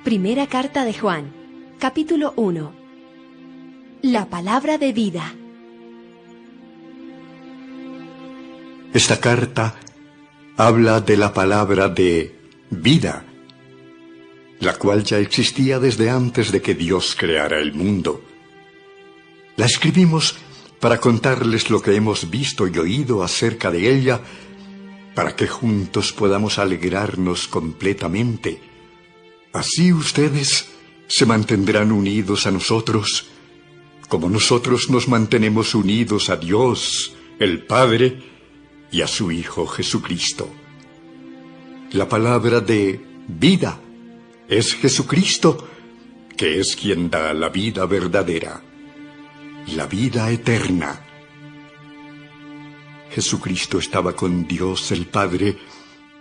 Primera carta de Juan, capítulo 1. La palabra de vida. Esta carta habla de la palabra de vida, la cual ya existía desde antes de que Dios creara el mundo. La escribimos para contarles lo que hemos visto y oído acerca de ella, para que juntos podamos alegrarnos completamente. Así ustedes se mantendrán unidos a nosotros, como nosotros nos mantenemos unidos a Dios, el Padre, y a su Hijo Jesucristo. La palabra de vida es Jesucristo, que es quien da la vida verdadera, la vida eterna. Jesucristo estaba con Dios el Padre,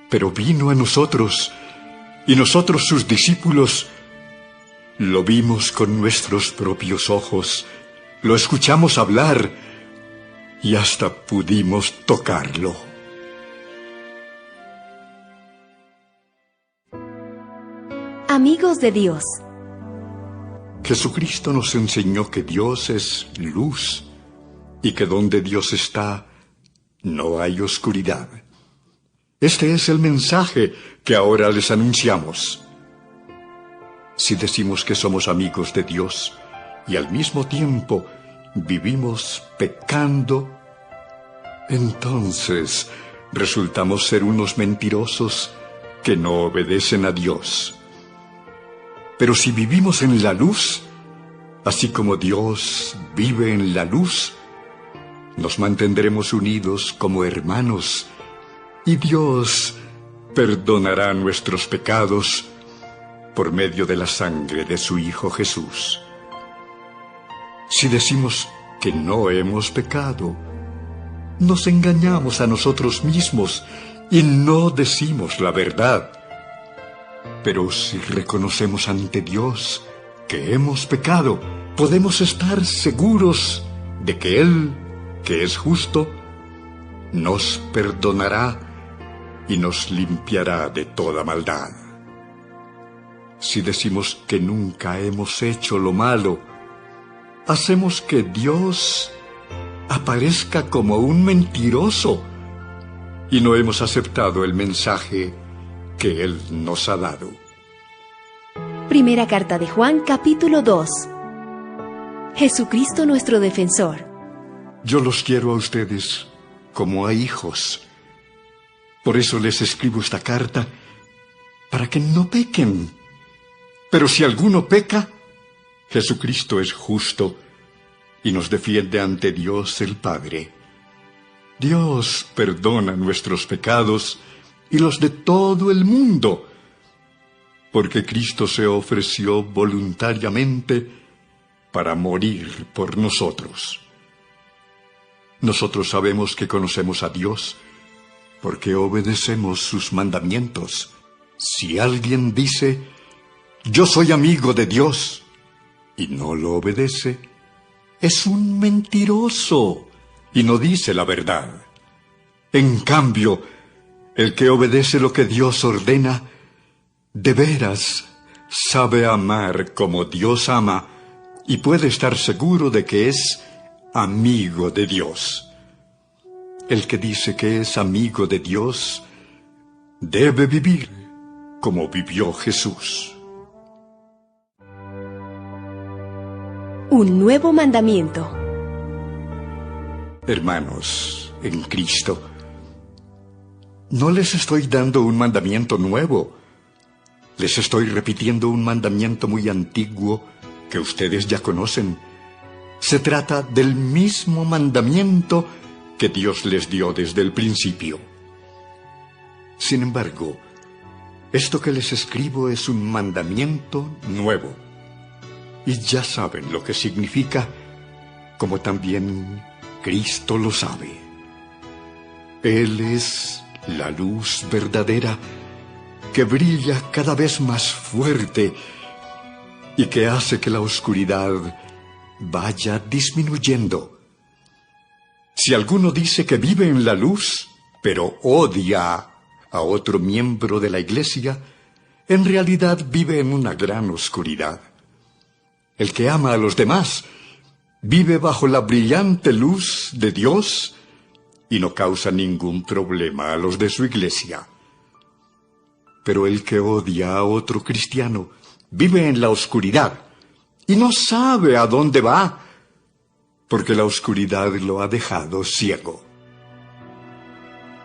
pero vino a nosotros, y nosotros sus discípulos lo vimos con nuestros propios ojos, lo escuchamos hablar y hasta pudimos tocarlo. Amigos de Dios. Jesucristo nos enseñó que Dios es luz y que donde Dios está no hay oscuridad. Este es el mensaje que ahora les anunciamos. Si decimos que somos amigos de Dios y al mismo tiempo vivimos pecando, entonces resultamos ser unos mentirosos que no obedecen a Dios. Pero si vivimos en la luz, así como Dios vive en la luz, nos mantendremos unidos como hermanos, y Dios perdonará nuestros pecados por medio de la sangre de su Hijo Jesús. Si decimos que no hemos pecado, nos engañamos a nosotros mismos y no decimos la verdad. Pero si reconocemos ante Dios que hemos pecado, podemos estar seguros de que Él, que es justo, nos perdonará y nos limpiará de toda maldad. Si decimos que nunca hemos hecho lo malo, hacemos que Dios aparezca como un mentiroso y no hemos aceptado el mensaje que Él nos ha dado. Primera carta de Juan, capítulo 2. Jesucristo nuestro defensor. Yo los quiero a ustedes como a hijos. Por eso les escribo esta carta, para que no pequen. Pero si alguno peca, Jesucristo es justo y nos defiende ante Dios el Padre. Dios perdona nuestros pecados y los de todo el mundo, porque Cristo se ofreció voluntariamente para morir por nosotros. Nosotros sabemos que conocemos a Dios porque obedecemos sus mandamientos. Si alguien dice, yo soy amigo de Dios, y no lo obedece, es un mentiroso y no dice la verdad. En cambio, el que obedece lo que Dios ordena, de veras sabe amar como Dios ama y puede estar seguro de que es amigo de Dios. El que dice que es amigo de Dios debe vivir como vivió Jesús. Un nuevo mandamiento. Hermanos, en Cristo, no les estoy dando un mandamiento nuevo. Les estoy repitiendo un mandamiento muy antiguo que ustedes ya conocen. Se trata del mismo mandamiento que Dios les dio desde el principio. Sin embargo, esto que les escribo es un mandamiento nuevo. Y ya saben lo que significa, como también Cristo lo sabe. Él es la luz verdadera que brilla cada vez más fuerte y que hace que la oscuridad vaya disminuyendo. Si alguno dice que vive en la luz, pero odia a otro miembro de la iglesia, en realidad vive en una gran oscuridad. El que ama a los demás vive bajo la brillante luz de Dios y no causa ningún problema a los de su iglesia. Pero el que odia a otro cristiano vive en la oscuridad y no sabe a dónde va, porque la oscuridad lo ha dejado ciego.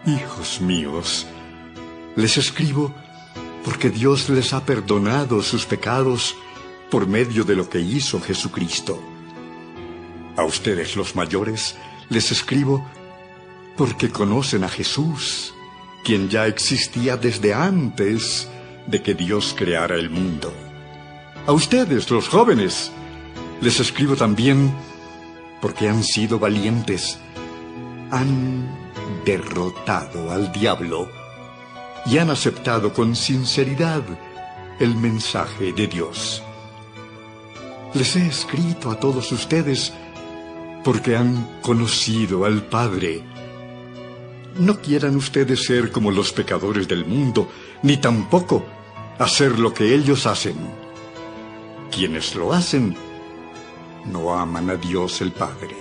Hijos míos, les escribo porque Dios les ha perdonado sus pecados por medio de lo que hizo Jesucristo. A ustedes los mayores les escribo porque conocen a Jesús, quien ya existía desde antes de que Dios creara el mundo. A ustedes, los jóvenes, les escribo también porque han sido valientes, han derrotado al diablo y han aceptado con sinceridad el mensaje de Dios. Les he escrito a todos ustedes porque han conocido al Padre. No quieran ustedes ser como los pecadores del mundo, ni tampoco hacer lo que ellos hacen. Quienes lo hacen no aman a Dios el Padre.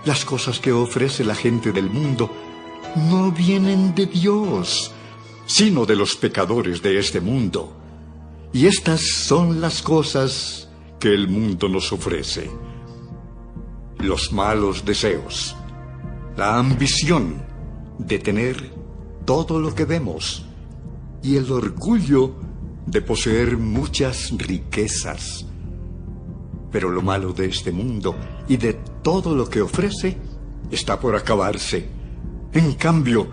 Las cosas que ofrece la gente del mundo no vienen de Dios, sino de los pecadores de este mundo. Y estas son las cosas que el mundo nos ofrece: los malos deseos, la ambición de tener todo lo que vemos y el orgullo de poseer muchas riquezas. Pero lo malo de este mundo y de todo lo que ofrece está por acabarse. En cambio,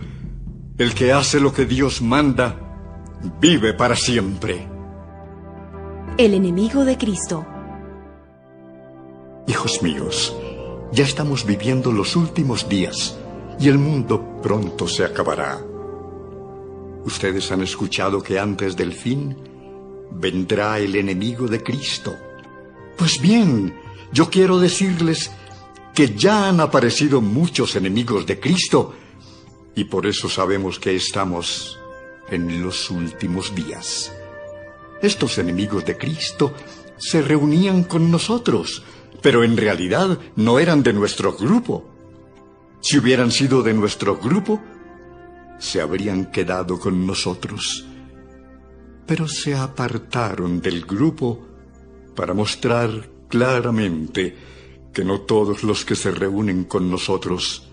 el que hace lo que Dios manda vive para siempre. El enemigo de Cristo. Hijos míos, ya estamos viviendo los últimos días y el mundo pronto se acabará. Ustedes han escuchado que antes del fin vendrá el enemigo de Cristo. Pues bien, yo quiero decirles que ya han aparecido muchos enemigos de Cristo y por eso sabemos que estamos en los últimos días. Estos enemigos de Cristo se reunían con nosotros, pero en realidad no eran de nuestro grupo. Si hubieran sido de nuestro grupo, se habrían quedado con nosotros. Pero se apartaron del grupo para mostrar claramente que no todos los que se reúnen con nosotros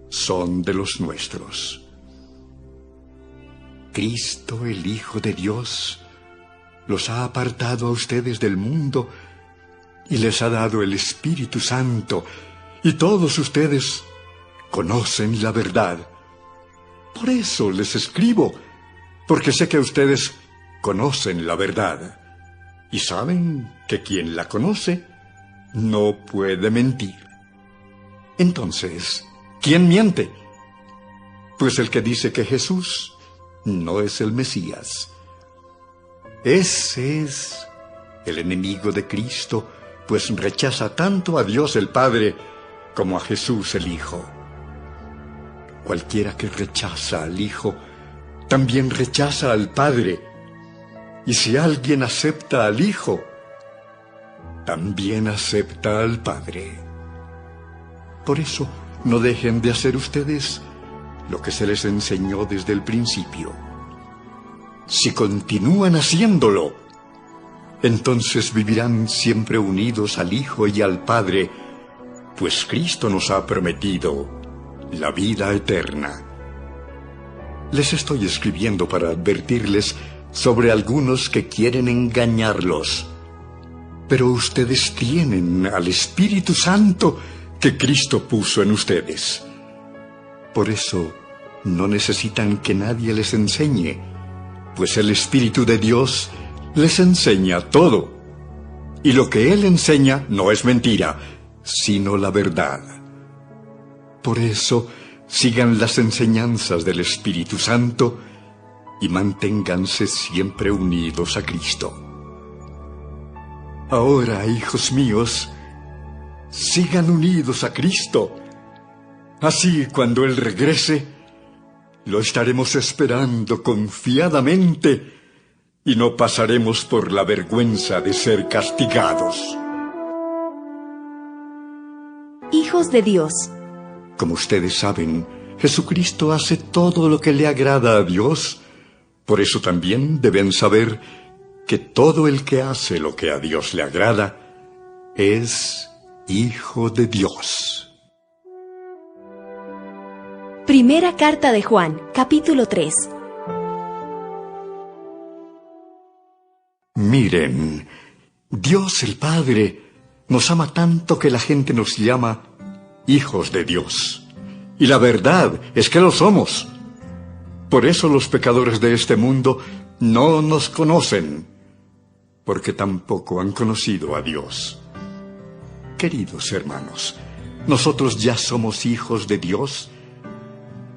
son de los nuestros. Cristo, el Hijo de Dios, los ha apartado a ustedes del mundo y les ha dado el Espíritu Santo, y todos ustedes conocen la verdad. Por eso les escribo, porque sé que ustedes conocen la verdad y saben que quien la conoce no puede mentir. Entonces, ¿quién miente? Pues el que dice que Jesús no es el Mesías. Ese es el enemigo de Cristo, pues rechaza tanto a Dios el Padre como a Jesús el Hijo. Cualquiera que rechaza al Hijo, también rechaza al Padre. Y si alguien acepta al Hijo, también acepta al Padre. Por eso, no dejen de hacer ustedes lo que se les enseñó desde el principio. Si continúan haciéndolo, entonces vivirán siempre unidos al Hijo y al Padre, pues Cristo nos ha prometido la vida eterna. Les estoy escribiendo para advertirles sobre algunos que quieren engañarlos. Pero ustedes tienen al Espíritu Santo que Cristo puso en ustedes. Por eso no necesitan que nadie les enseñe, pues el Espíritu de Dios les enseña todo. Y lo que Él enseña no es mentira, sino la verdad. Por eso, sigan las enseñanzas del Espíritu Santo y manténganse siempre unidos a Cristo. Ahora, hijos míos, sigan unidos a Cristo. Así, cuando Él regrese, lo estaremos esperando confiadamente y no pasaremos por la vergüenza de ser castigados. Hijos de Dios. Como ustedes saben, Jesucristo hace todo lo que le agrada a Dios. Por eso también deben saber que todo el que hace lo que a Dios le agrada es hijo de Dios. Primera carta de Juan, capítulo 3. Miren, Dios el Padre nos ama tanto que la gente nos llama hijos de Dios. Y la verdad es que lo somos. Por eso los pecadores de este mundo no nos conocen, porque tampoco han conocido a Dios. Queridos hermanos, nosotros ya somos hijos de Dios,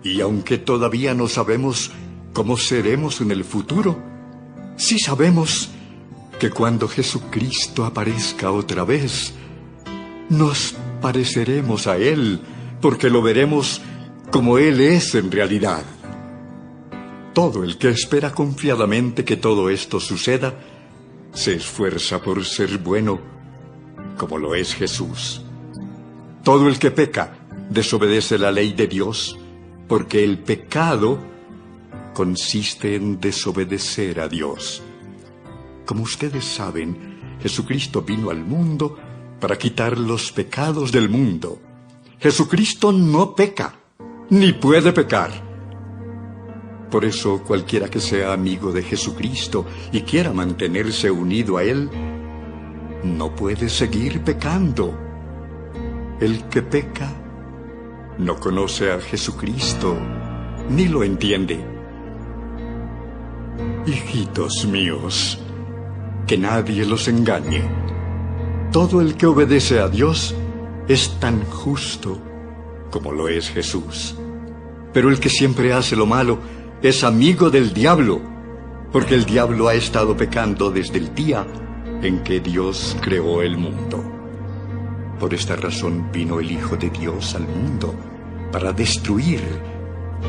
y aunque todavía no sabemos cómo seremos en el futuro, sí sabemos que cuando Jesucristo aparezca otra vez, nos pareceremos a Él, porque lo veremos como Él es en realidad. Todo el que espera confiadamente que todo esto suceda, se esfuerza por ser bueno, como lo es Jesús. Todo el que peca, desobedece la ley de Dios, porque el pecado consiste en desobedecer a Dios. Como ustedes saben, Jesucristo vino al mundo para quitar los pecados del mundo. Jesucristo no peca, ni puede pecar. Por eso, cualquiera que sea amigo de Jesucristo y quiera mantenerse unido a Él, no puede seguir pecando. El que peca no conoce a Jesucristo, ni lo entiende. Hijitos míos, que nadie los engañe. Todo el que obedece a Dios es tan justo como lo es Jesús. Pero el que siempre hace lo malo es amigo del diablo, porque el diablo ha estado pecando desde el día en que Dios creó el mundo. Por esta razón vino el Hijo de Dios al mundo, para destruir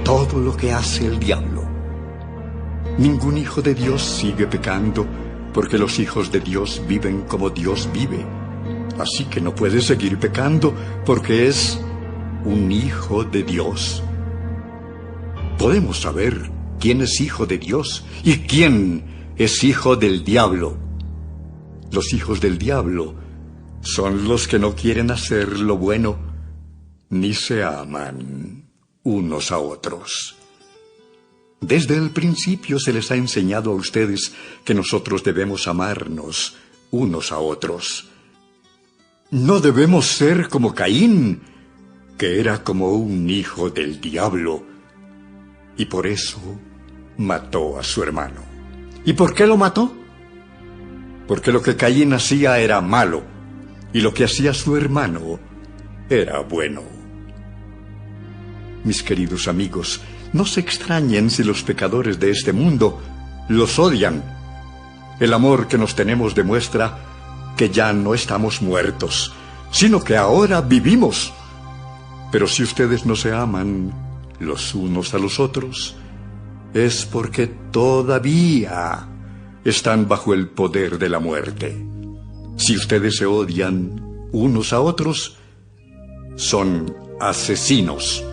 todo lo que hace el diablo. Ningún hijo de Dios sigue pecando, porque los hijos de Dios viven como Dios vive. Así que no puede seguir pecando, porque es un hijo de Dios. Podemos saber quién es hijo de Dios y quién es hijo del diablo. Los hijos del diablo son los que no quieren hacer lo bueno, ni se aman unos a otros. Desde el principio se les ha enseñado a ustedes que nosotros debemos amarnos unos a otros. No debemos ser como Caín, que era como un hijo del diablo, y por eso mató a su hermano. ¿Y por qué lo mató? Porque lo que Caín hacía era malo, y lo que hacía su hermano era bueno. Mis queridos amigos, no se extrañen si los pecadores de este mundo los odian. El amor que nos tenemos demuestra que ya no estamos muertos, sino que ahora vivimos. Pero si ustedes no se aman los unos a los otros, es porque todavía están bajo el poder de la muerte. Si ustedes se odian unos a otros, son asesinos.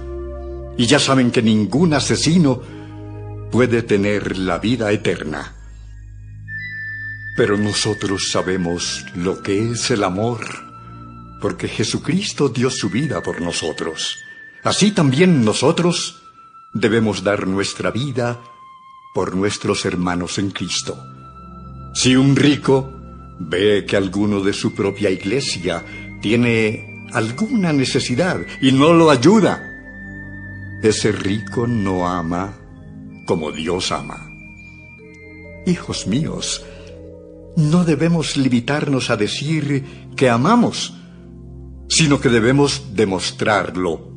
Y ya saben que ningún asesino puede tener la vida eterna. Pero nosotros sabemos lo que es el amor, porque Jesucristo dio su vida por nosotros. Así también nosotros debemos dar nuestra vida por nuestros hermanos en Cristo. Si un rico ve que alguno de su propia iglesia tiene alguna necesidad y no lo ayuda, ese rico no ama como Dios ama. Hijos míos, no debemos limitarnos a decir que amamos, sino que debemos demostrarlo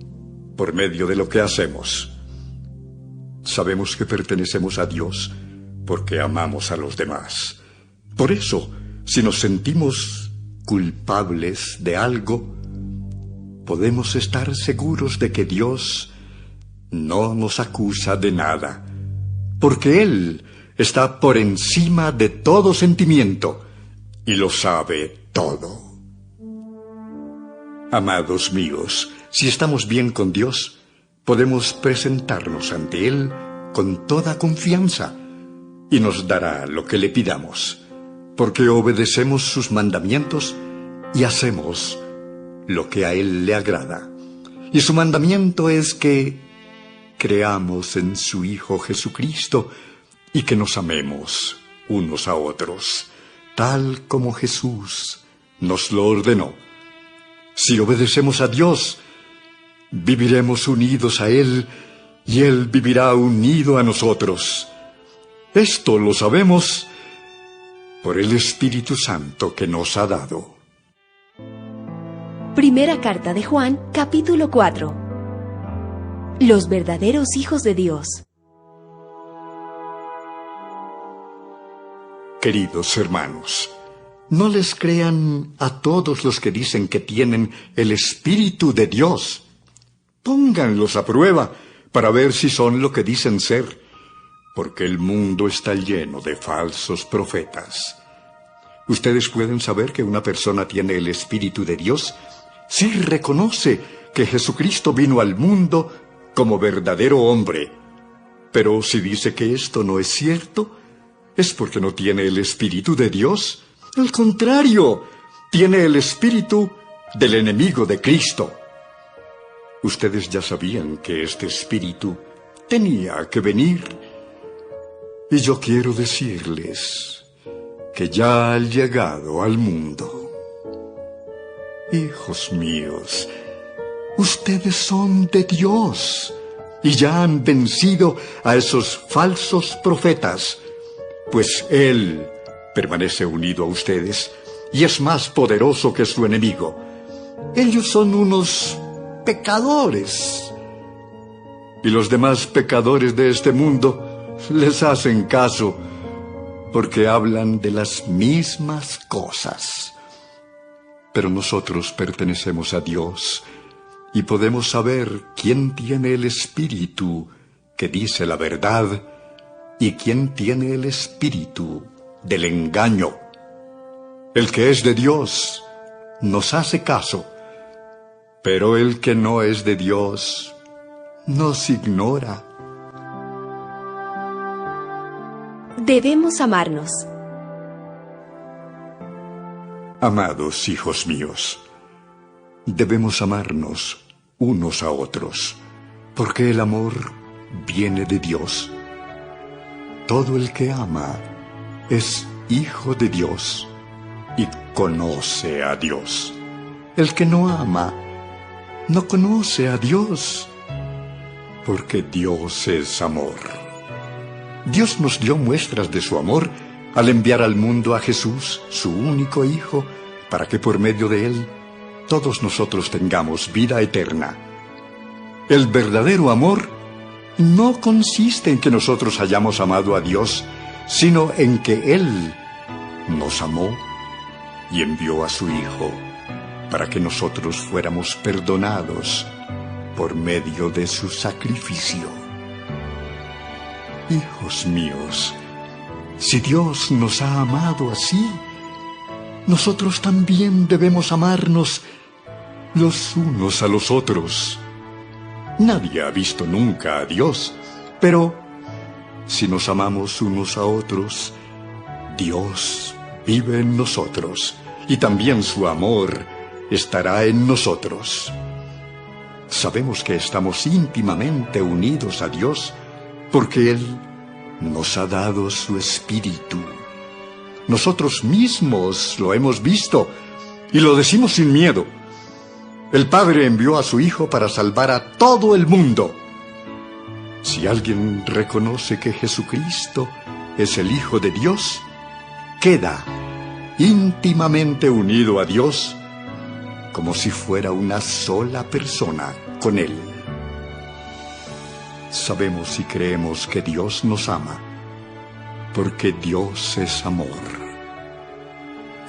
por medio de lo que hacemos. Sabemos que pertenecemos a Dios porque amamos a los demás. Por eso, si nos sentimos culpables de algo, podemos estar seguros de que Dios no nos acusa de nada, porque Él está por encima de todo sentimiento y lo sabe todo. Amados míos, si estamos bien con Dios, podemos presentarnos ante Él con toda confianza y nos dará lo que le pidamos, porque obedecemos sus mandamientos y hacemos lo que a Él le agrada. Y su mandamiento es que creamos en su Hijo Jesucristo y que nos amemos unos a otros, tal como Jesús nos lo ordenó. Si obedecemos a Dios, viviremos unidos a Él y Él vivirá unido a nosotros. Esto lo sabemos por el Espíritu Santo que nos ha dado. Primera carta de Juan, capítulo 4. Los verdaderos hijos de Dios. Queridos hermanos, no les crean a todos los que dicen que tienen el Espíritu de Dios. Pónganlos a prueba para ver si son lo que dicen ser, porque el mundo está lleno de falsos profetas. Ustedes pueden saber que una persona tiene el Espíritu de Dios si reconoce que Jesucristo vino al mundo como verdadero hombre. Pero si dice que esto no es cierto, es porque no tiene el Espíritu de Dios. Al contrario, tiene el espíritu del enemigo de Cristo. Ustedes ya sabían que este espíritu tenía que venir. Y yo quiero decirles que ya ha llegado al mundo. Hijos míos, ustedes son de Dios y ya han vencido a esos falsos profetas, pues Él permanece unido a ustedes y es más poderoso que su enemigo. Ellos son unos pecadores y los demás pecadores de este mundo les hacen caso porque hablan de las mismas cosas. Pero nosotros pertenecemos a Dios y podemos saber quién tiene el espíritu que dice la verdad y quién tiene el espíritu del engaño. El que es de Dios nos hace caso, pero el que no es de Dios nos ignora. Debemos amarnos. Amados hijos míos, debemos amarnos unos a otros, porque el amor viene de Dios. Todo el que ama es hijo de Dios y conoce a Dios. El que no ama no conoce a Dios, porque Dios es amor. Dios nos dio muestras de su amor al enviar al mundo a Jesús, su único Hijo, para que por medio de Él todos nosotros tengamos vida eterna. El verdadero amor no consiste en que nosotros hayamos amado a Dios, sino en que Él nos amó y envió a su Hijo para que nosotros fuéramos perdonados por medio de su sacrificio. Hijos míos, si Dios nos ha amado así, nosotros también debemos amarnos los unos a los otros. Nadie ha visto nunca a Dios, pero si nos amamos unos a otros, Dios vive en nosotros y también su amor estará en nosotros. Sabemos que estamos íntimamente unidos a Dios porque Él nos ha dado su Espíritu. Nosotros mismos lo hemos visto y lo decimos sin miedo. El Padre envió a su Hijo para salvar a todo el mundo. Si alguien reconoce que Jesucristo es el Hijo de Dios, queda íntimamente unido a Dios como si fuera una sola persona con Él. Sabemos y creemos que Dios nos ama, porque Dios es amor.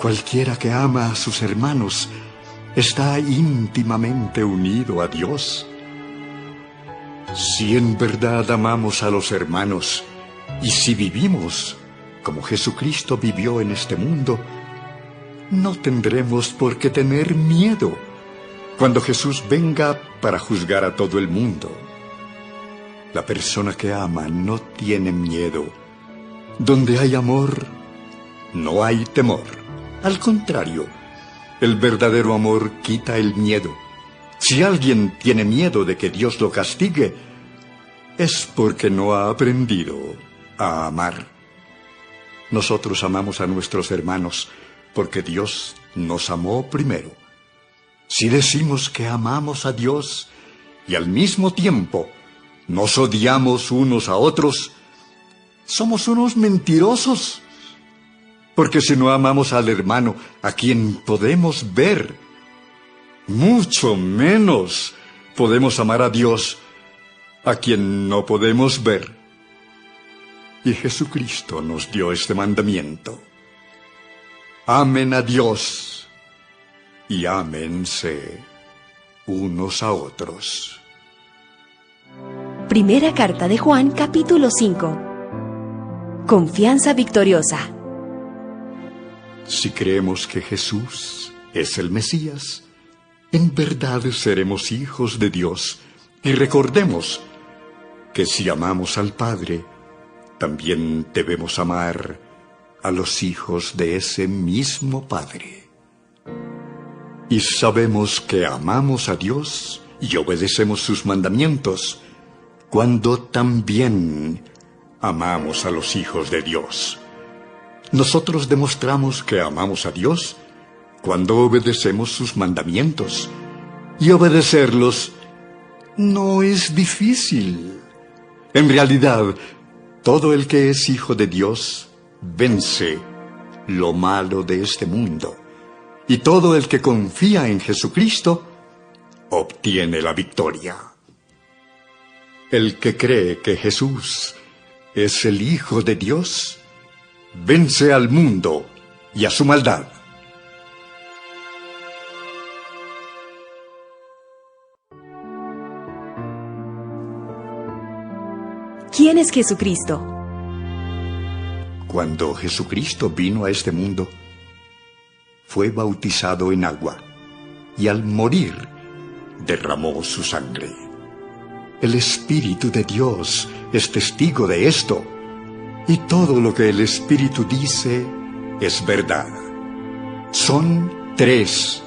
Cualquiera que ama a sus hermanos está íntimamente unido a Dios. Si en verdad amamos a los hermanos, Y si vivimos como Jesucristo vivió en este mundo, no tendremos por qué tener miedo cuando Jesús venga para juzgar a todo el mundo. La persona que ama no tiene miedo. Donde hay amor, no hay temor. Al contrario, el verdadero amor quita el miedo. Si alguien tiene miedo de que Dios lo castigue, es porque no ha aprendido a amar. Nosotros amamos a nuestros hermanos porque Dios nos amó primero. Si decimos que amamos a Dios y al mismo tiempo nos odiamos unos a otros, somos unos mentirosos. Porque si no amamos al hermano a quien podemos ver, mucho menos podemos amar a Dios a quien no podemos ver. Y Jesucristo nos dio este mandamiento: amen a Dios y ámense unos a otros. Primera carta de Juan, capítulo 5. Confianza victoriosa. Si creemos que Jesús es el Mesías, en verdad seremos hijos de Dios. Y recordemos que si amamos al Padre, también debemos amar a los hijos de ese mismo Padre. Y sabemos que amamos a Dios y obedecemos sus mandamientos cuando también amamos a los hijos de Dios. Nosotros demostramos que amamos a Dios cuando obedecemos sus mandamientos. Y obedecerlos no es difícil. En realidad, todo el que es hijo de Dios vence lo malo de este mundo. Y todo el que confía en Jesucristo obtiene la victoria. El que cree que Jesús es el Hijo de Dios vence al mundo y a su maldad. ¿Quién es Jesucristo? Cuando Jesucristo vino a este mundo, fue bautizado en agua y al morir derramó su sangre. El Espíritu de Dios es testigo de esto, y todo lo que el Espíritu dice es verdad. Son 3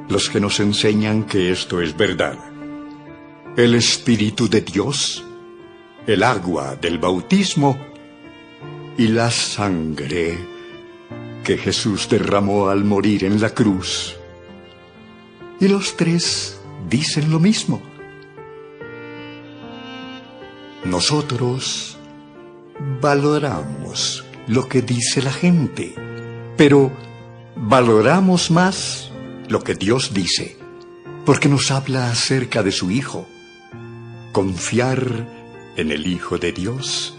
los que nos enseñan que esto es verdad: el Espíritu de Dios, el agua del bautismo y la sangre que Jesús derramó al morir en la cruz. Y los 3 dicen lo mismo. Nosotros valoramos lo que dice la gente, pero valoramos más lo que Dios dice, porque nos habla acerca de su Hijo. Confiar en el Hijo de Dios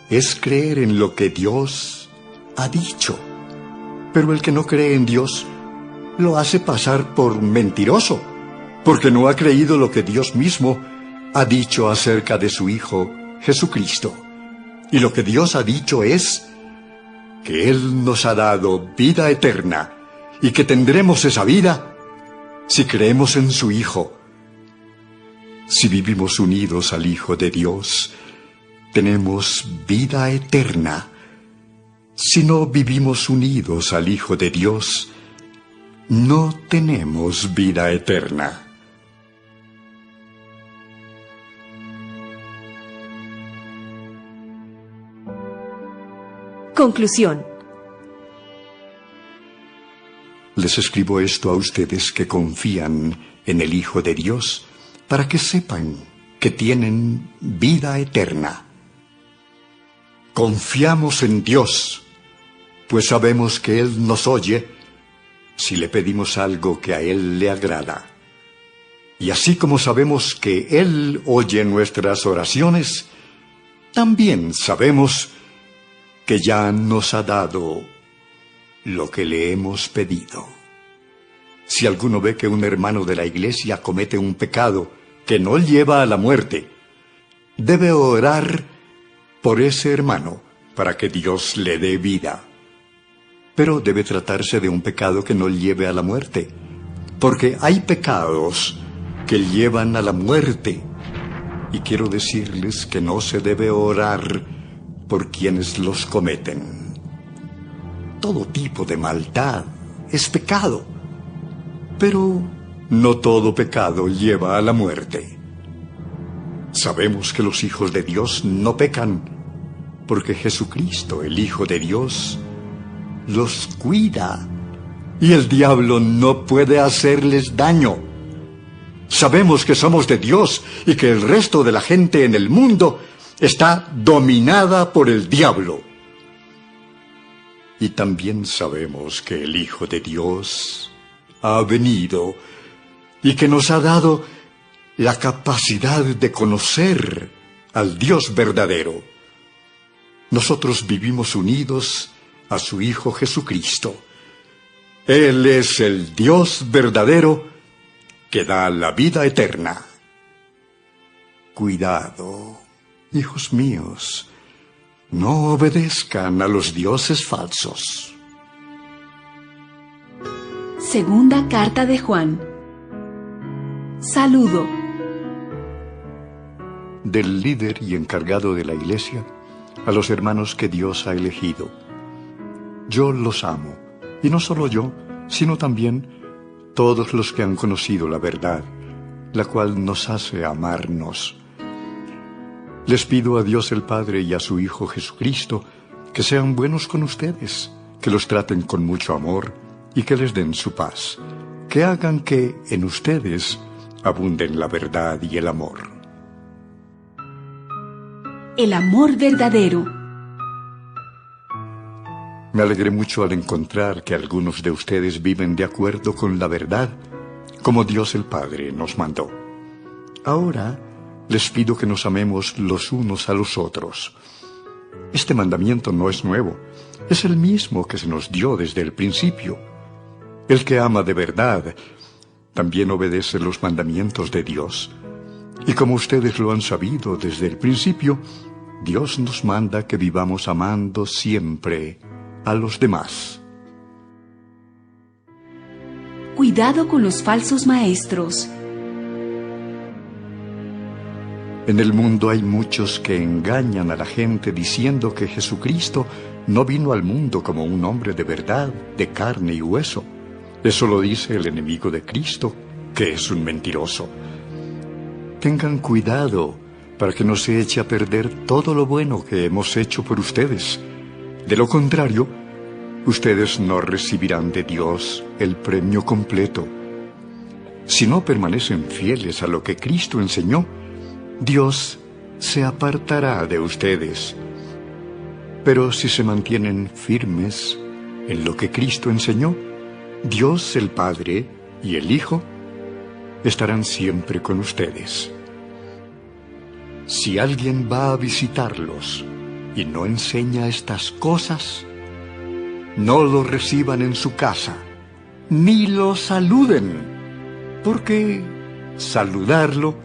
es creer en lo que Dios ha dicho. Pero el que no cree en Dios lo hace pasar por mentiroso, porque no ha creído lo que Dios mismo ha dicho acerca de su Hijo Jesucristo. Y lo que Dios ha dicho es que Él nos ha dado vida eterna y que tendremos esa vida si creemos en su Hijo. Si vivimos unidos al Hijo de Dios, tenemos vida eterna. Si no vivimos unidos al Hijo de Dios, no tenemos vida eterna. Conclusión. Les escribo esto a ustedes que confían en el Hijo de Dios, para que sepan que tienen vida eterna. Confiamos en Dios, pues sabemos que Él nos oye si le pedimos algo que a Él le agrada. Y así como sabemos que Él oye nuestras oraciones, también sabemos que ya nos ha dado lo que le hemos pedido. Si alguno ve que un hermano de la iglesia comete un pecado que no lleva a la muerte, debe orar por ese hermano para que Dios le dé vida. Pero debe tratarse de un pecado que no lleve a la muerte, porque hay pecados que llevan a la muerte. Y quiero decirles que no se debe orar por quienes los cometen. Todo tipo de maldad es pecado, pero no todo pecado lleva a la muerte. Sabemos que los hijos de Dios no pecan, porque Jesucristo, el Hijo de Dios, los cuida, y el diablo no puede hacerles daño. Sabemos que somos de Dios y que el resto de la gente en el mundo está dominada por el diablo. Y también sabemos que el Hijo de Dios ha venido y que nos ha dado la capacidad de conocer al Dios verdadero. Nosotros vivimos unidos a su Hijo Jesucristo. Él es el Dios verdadero que da la vida eterna. Cuidado, hijos míos, no obedezcan a los dioses falsos. Segunda carta de Juan. Saludo. Del líder y encargado de la iglesia, a los hermanos que Dios ha elegido. Yo los amo, y no solo yo, sino también todos los que han conocido la verdad, la cual nos hace amarnos. Les pido a Dios el Padre y a su Hijo Jesucristo que sean buenos con ustedes, que los traten con mucho amor y que les den su paz, que hagan que en ustedes abunden la verdad y el amor. El amor verdadero. Me alegré mucho al encontrar que algunos de ustedes viven de acuerdo con la verdad, como Dios el Padre nos mandó. Ahora les pido que nos amemos los unos a los otros. Este mandamiento no es nuevo, es el mismo que se nos dio desde el principio. El que ama de verdad también obedece los mandamientos de Dios. Y como ustedes lo han sabido desde el principio, Dios nos manda que vivamos amando siempre a los demás. Cuidado con los falsos maestros. En el mundo hay muchos que engañan a la gente diciendo que Jesucristo no vino al mundo como un hombre de verdad, de carne y hueso. Eso lo dice el enemigo de Cristo, que es un mentiroso. Tengan cuidado para que no se eche a perder todo lo bueno que hemos hecho por ustedes. De lo contrario, ustedes no recibirán de Dios el premio completo. Si no permanecen fieles a lo que Cristo enseñó, Dios se apartará de ustedes. Pero si se mantienen firmes en lo que Cristo enseñó, Dios el Padre y el Hijo estarán siempre con ustedes. Si alguien va a visitarlos y no enseña estas cosas, no lo reciban en su casa, ni lo saluden, porque saludarlo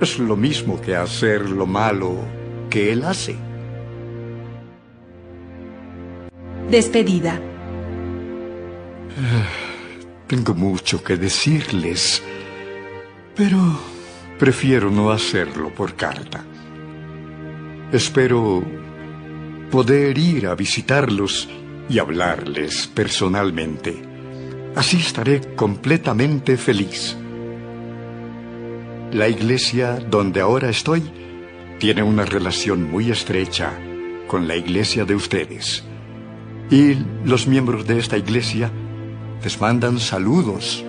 es lo mismo que hacer lo malo que él hace. Despedida. Tengo mucho que decirles, pero prefiero no hacerlo por carta. Espero poder ir a visitarlos y hablarles personalmente. Así estaré completamente feliz. La iglesia donde ahora estoy tiene una relación muy estrecha con la iglesia de ustedes. Y los miembros de esta iglesia les mandan saludos.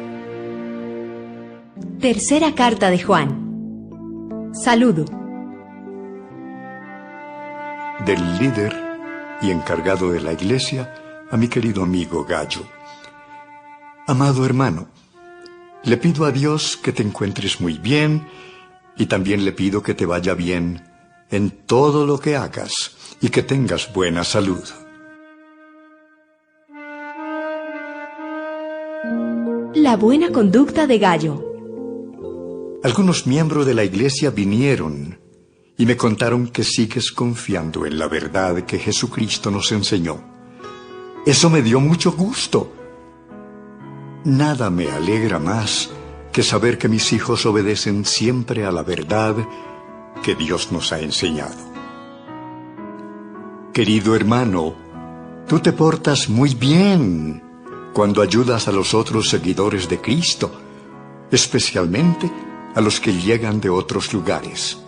Tercera carta de Juan. Saludo. Del líder y encargado de la iglesia a mi querido amigo Gallo. Amado hermano, le pido a Dios que te encuentres muy bien y también le pido que te vaya bien en todo lo que hagas y que tengas buena salud. La buena conducta de Gallo. Algunos miembros de la iglesia vinieron y me contaron que sigues confiando en la verdad que Jesucristo nos enseñó. Eso me dio mucho gusto. Nada me alegra más que saber que mis hijos obedecen siempre a la verdad que Dios nos ha enseñado. Querido hermano, tú te portas muy bien cuando ayudas a los otros seguidores de Cristo, especialmente a los que llegan de otros lugares.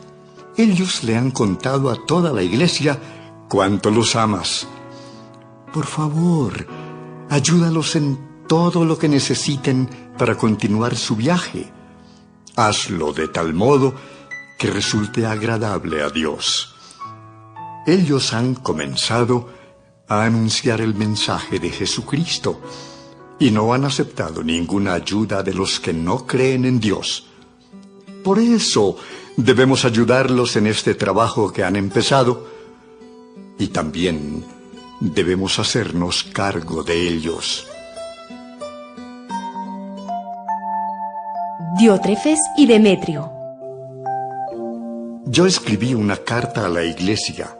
Ellos le han contado a toda la iglesia cuánto los amas. Por favor, ayúdalos en todo lo que necesiten para continuar su viaje. Hazlo de tal modo que resulte agradable a Dios. Ellos han comenzado a anunciar el mensaje de Jesucristo y no han aceptado ninguna ayuda de los que no creen en Dios. Por eso debemos ayudarlos en este trabajo que han empezado y también debemos hacernos cargo de ellos. Diótrefes y Demetrio. Yo escribí una carta a la iglesia,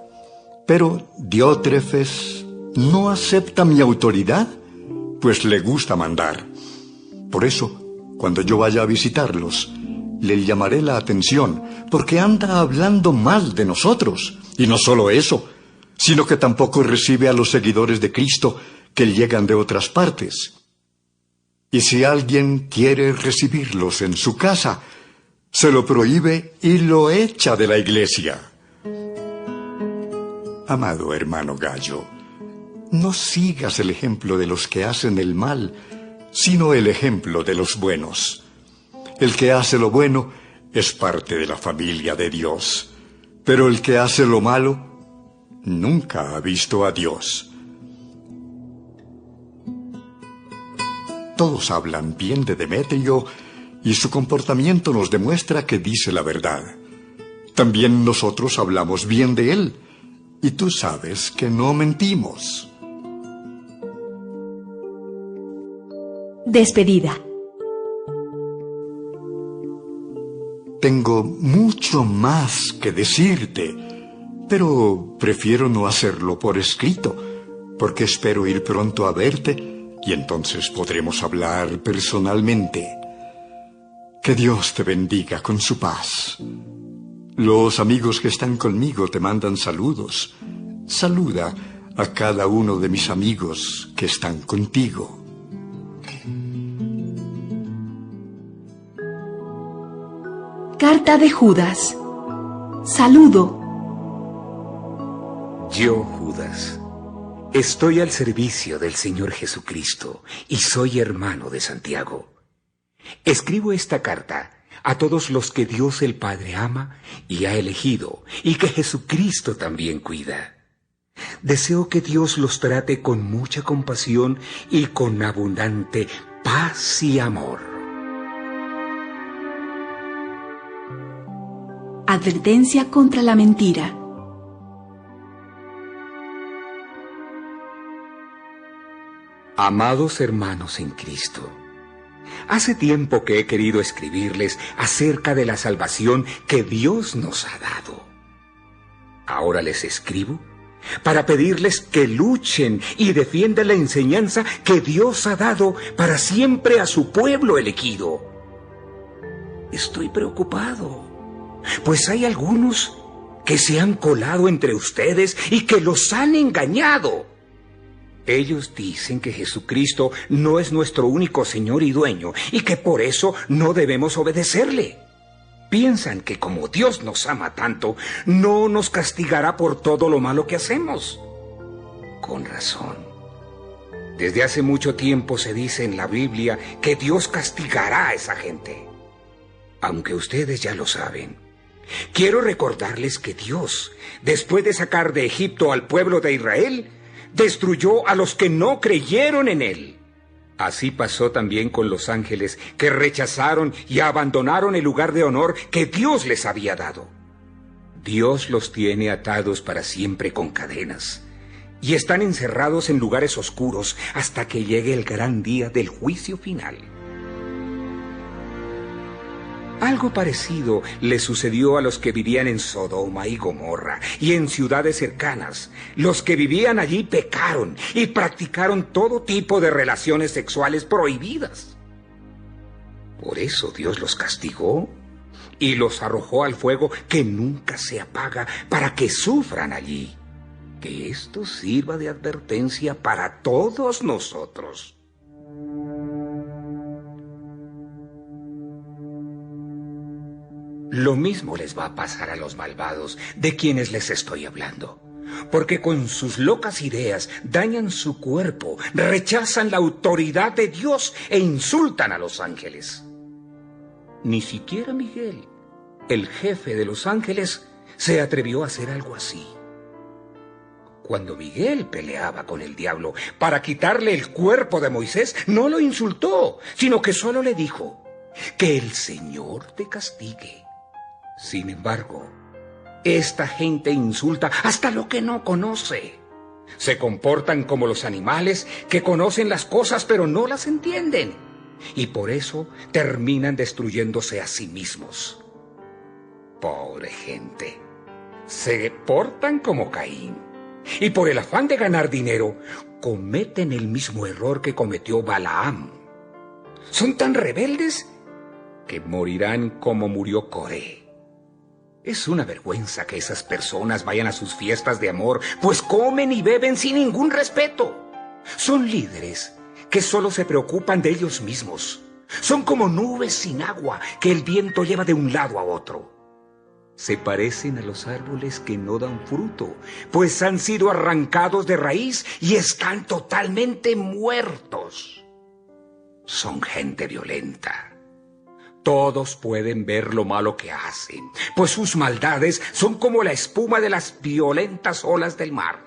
pero Diótrefes no acepta mi autoridad, pues le gusta mandar. Por eso, cuando yo vaya a visitarlos, le llamaré la atención, porque anda hablando mal de nosotros. Y no solo eso, sino que tampoco recibe a los seguidores de Cristo que llegan de otras partes. Y si alguien quiere recibirlos en su casa, se lo prohíbe y lo echa de la iglesia. Amado hermano Gallo, no sigas el ejemplo de los que hacen el mal, sino el ejemplo de los buenos. El que hace lo bueno es parte de la familia de Dios, pero el que hace lo malo nunca ha visto a Dios. Todos hablan bien de Demetrio y su comportamiento nos demuestra que dice la verdad. También nosotros hablamos bien de él, y tú sabes que no mentimos. Despedida. Tengo mucho más que decirte, pero prefiero no hacerlo por escrito, porque espero ir pronto a verte y entonces podremos hablar personalmente. Que Dios te bendiga con su paz. Los amigos que están conmigo te mandan saludos. Saluda a cada uno de mis amigos que están contigo. Carta de Judas. Saludo. Yo, Judas, estoy al servicio del Señor Jesucristo y soy hermano de Santiago. Escribo esta carta a todos los que Dios el Padre ama y ha elegido y que Jesucristo también cuida. Deseo que Dios los trate con mucha compasión y con abundante paz y amor. Advertencia contra la mentira. Amados hermanos en Cristo, hace tiempo que he querido escribirles acerca de la salvación que Dios nos ha dado. Ahora les escribo para pedirles que luchen y defiendan la enseñanza que Dios ha dado para siempre a su pueblo elegido. Estoy preocupado, pues hay algunos que se han colado entre ustedes y que los han engañado. Ellos dicen que Jesucristo no es nuestro único Señor y dueño y que por eso no debemos obedecerle. Piensan que como Dios nos ama tanto, no nos castigará por todo lo malo que hacemos. Con razón. Desde hace mucho tiempo se dice en la Biblia que Dios castigará a esa gente. Aunque ustedes ya lo saben, quiero recordarles que Dios, después de sacar de Egipto al pueblo de Israel, destruyó a los que no creyeron en él. Así pasó también con los ángeles que rechazaron y abandonaron el lugar de honor que Dios les había dado. Dios los tiene atados para siempre con cadenas y están encerrados en lugares oscuros hasta que llegue el gran día del juicio final. Algo parecido le sucedió a los que vivían en Sodoma y Gomorra y en ciudades cercanas. Los que vivían allí pecaron y practicaron todo tipo de relaciones sexuales prohibidas. Por eso Dios los castigó y los arrojó al fuego que nunca se apaga para que sufran allí. Que esto sirva de advertencia para todos nosotros. Lo mismo les va a pasar a los malvados de quienes les estoy hablando, porque con sus locas ideas dañan su cuerpo, rechazan la autoridad de Dios e insultan a los ángeles. Ni siquiera Miguel, el jefe de los ángeles, se atrevió a hacer algo así. Cuando Miguel peleaba con el diablo para quitarle el cuerpo de Moisés, no lo insultó, sino que solo le dijo: que el Señor te castigue. Sin embargo, esta gente insulta hasta lo que no conoce. Se comportan como los animales que conocen las cosas pero no las entienden. Y por eso terminan destruyéndose a sí mismos. Pobre gente. Se portan como Caín. Y por el afán de ganar dinero, cometen el mismo error que cometió Balaam. Son tan rebeldes que morirán como murió Coré. Es una vergüenza que esas personas vayan a sus fiestas de amor, pues comen y beben sin ningún respeto. Son líderes que solo se preocupan de ellos mismos. Son como nubes sin agua que el viento lleva de un lado a otro. Se parecen a los árboles que no dan fruto, pues han sido arrancados de raíz y están totalmente muertos. Son gente violenta. Todos pueden ver lo malo que hacen, pues sus maldades son como la espuma de las violentas olas del mar.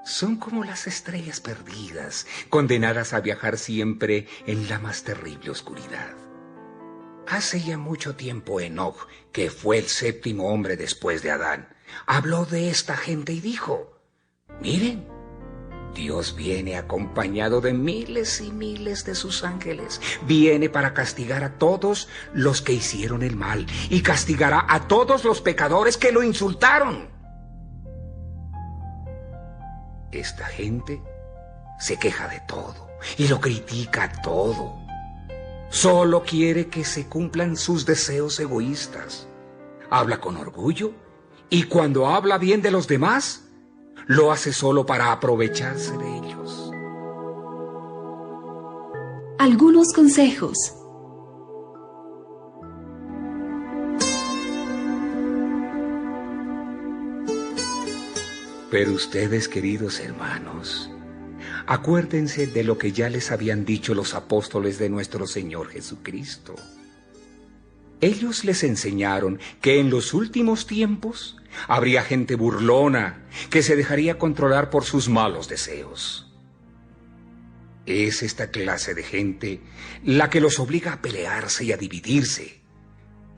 Son como las estrellas perdidas, condenadas a viajar siempre en la más terrible oscuridad. Hace ya mucho tiempo Enoc, que fue el séptimo hombre después de Adán, habló de esta gente y dijo: miren, Dios viene acompañado de miles y miles de sus ángeles. Viene para castigar a todos los que hicieron el mal y castigará a todos los pecadores que lo insultaron. Esta gente se queja de todo y lo critica todo. Solo quiere que se cumplan sus deseos egoístas. Habla con orgullo y cuando habla bien de los demás, lo hace solo para aprovecharse de ellos. Algunos consejos. Pero ustedes, queridos hermanos, acuérdense de lo que ya les habían dicho los apóstoles de nuestro Señor Jesucristo. Ellos les enseñaron que en los últimos tiempos habría gente burlona que se dejaría controlar por sus malos deseos. Es esta clase de gente la que los obliga a pelearse y a dividirse,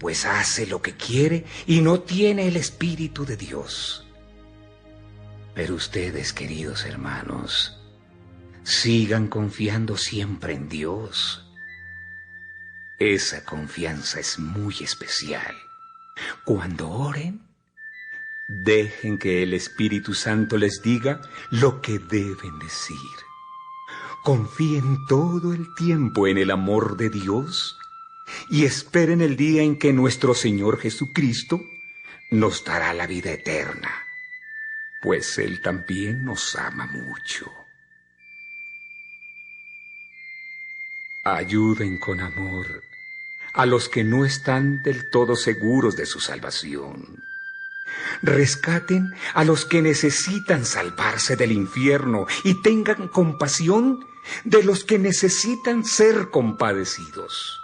pues hace lo que quiere y no tiene el Espíritu de Dios. Pero ustedes, queridos hermanos, sigan confiando siempre en Dios. Esa confianza es muy especial. Cuando oren, dejen que el Espíritu Santo les diga lo que deben decir. Confíen todo el tiempo en el amor de Dios y esperen el día en que nuestro Señor Jesucristo nos dará la vida eterna, pues Él también nos ama mucho. Ayuden con amor a los que no están del todo seguros de su salvación. Rescaten a los que necesitan salvarse del infierno y tengan compasión de los que necesitan ser compadecidos.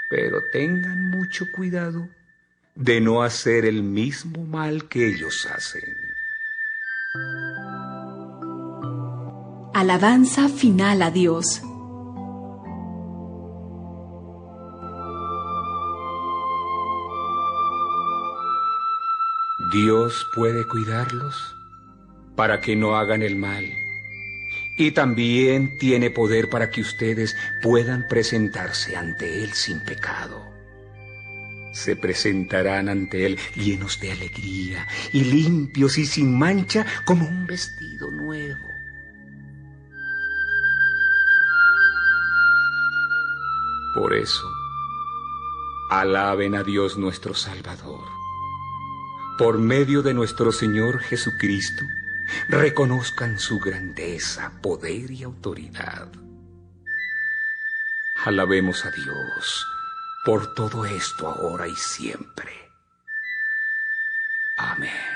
Pero tengan mucho cuidado de no hacer el mismo mal que ellos hacen. Alabanza final a Dios. Dios puede cuidarlos para que no hagan el mal Y también tiene poder para que ustedes puedan presentarse ante Él sin pecado. Se presentarán ante Él llenos de alegría y limpios y sin mancha como un vestido nuevo. Por eso, alaben a Dios nuestro Salvador. Por medio de nuestro Señor Jesucristo, reconozcan su grandeza, poder y autoridad. Alabemos a Dios por todo esto ahora y siempre. Amén.